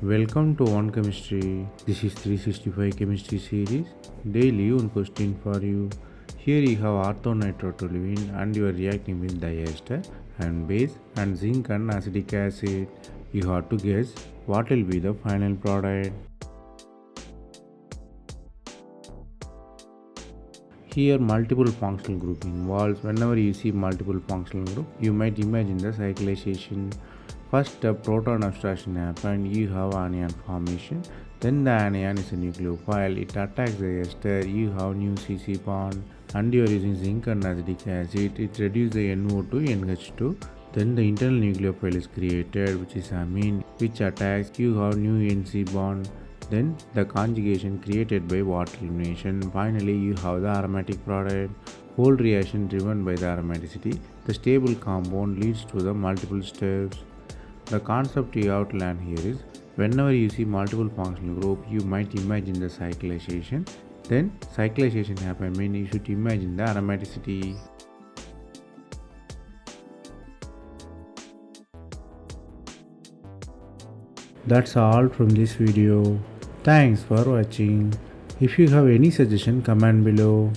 Welcome to One Chemistry. This is 365 Chemistry series. Daily one question for you. Here you have orthonitrotoluene and you are reacting with diester and base and zinc and acetic acid. You have to guess what will be the final product. Here multiple functional group involves. Whenever you see multiple functional group, you might imagine the cyclisation. First, the proton abstraction happens, you have anion formation. Then the anion is a nucleophile, it attacks the ester, you have new CC bond. And you are using zinc and acetic acid, it reduces the NO to NH2. Then the internal nucleophile is created, which is amine, which attacks, you have new NC bond. Then the conjugation created by water elimination. Finally, you have the aromatic product. Whole reaction driven by the aromaticity. The stable compound leads to the multiple steps. The concept you have to learn here is, whenever you see multiple functional group, you might imagine the cyclisation. Then cyclisation happens, mean you should imagine the aromaticity. That's all from this video. Thanks for watching. If you have any suggestion, comment below.